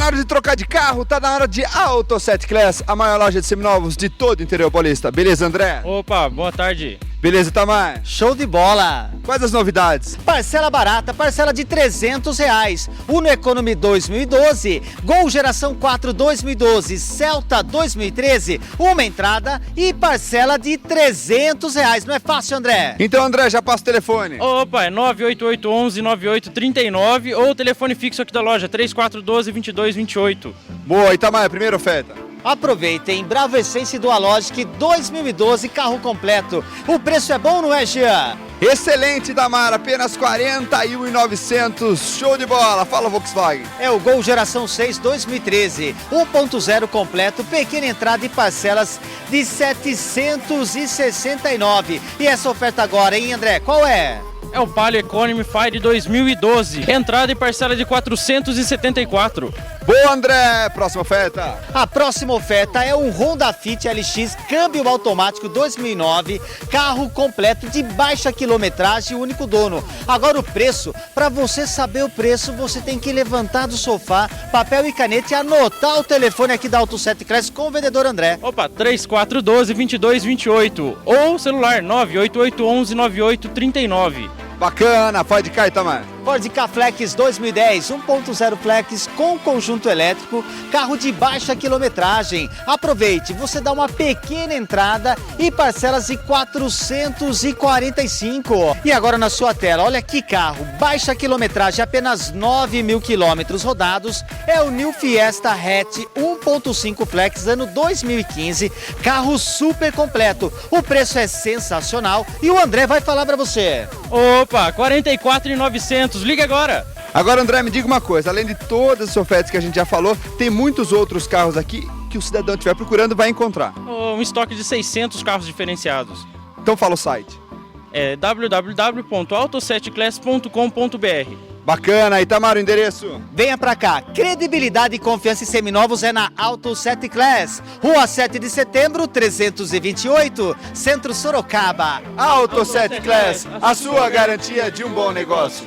na hora de trocar de carro, tá na hora de Auto 7 Class, a maior loja de seminovos de todo o interior paulista. Beleza, André? Opa, boa tarde. Beleza, Itamar? Show de bola! Quais as novidades? Parcela barata, parcela de R$300. Uno Economy 2012, Gol Geração 4 2012, Celta 2013, uma entrada e parcela de R$300. Não é fácil, André? Então, André, já passa o telefone. Opa, é 98811-9839 ou o telefone fixo aqui da loja, 3412-2228. Boa, Itamar, a primeira oferta. Aproveitem, Bravo Essence Dualogic 2012, carro completo. O preço é bom, não é, Jean? Excelente, Itamar, apenas R$41.900. Show de bola. Fala, Volkswagen. É o Gol Geração 6 2013, 1.0 completo, pequena entrada e parcelas de R$769. E essa oferta agora, hein, André? Qual é? É o Palio Economy Fire 2012, entrada e parcela de R$474. Boa, André. Próxima oferta. A próxima oferta é um Honda Fit LX câmbio automático 2009, carro completo de baixa quilometragem, único dono. Agora o preço, para você saber o preço, você tem que levantar do sofá, papel e caneta e anotar o telefone aqui da Auto 7 Class com o vendedor André. Opa, 3412-2228 ou celular 98811-9839. Bacana, pode cá, Itamar. Ford Ka Flex 2010, 1.0 Flex com conjunto elétrico, carro de baixa quilometragem. Aproveite, você dá uma pequena entrada e parcelas de R$445. E agora na sua tela, olha que carro, baixa quilometragem, apenas 9.000 quilômetros rodados. É o New Fiesta Hatch 1.5 Flex, ano 2015, carro super completo. O preço é sensacional e o André vai falar para você. Opa, R$44.900, liga agora! Agora, André, me diga uma coisa. Além de todas as ofertas que a gente já falou, tem muitos outros carros aqui que o cidadão estiver procurando vai encontrar. Um estoque de 600 carros diferenciados. Então fala o site. É www.auto7class.com.br. Bacana, Itamar, o endereço. Venha pra cá, credibilidade e confiança em seminovos é na Auto 7 Class, Rua 7 de Setembro, 328, Centro Sorocaba. Auto 7 Class, a sua garantia de um bom negócio.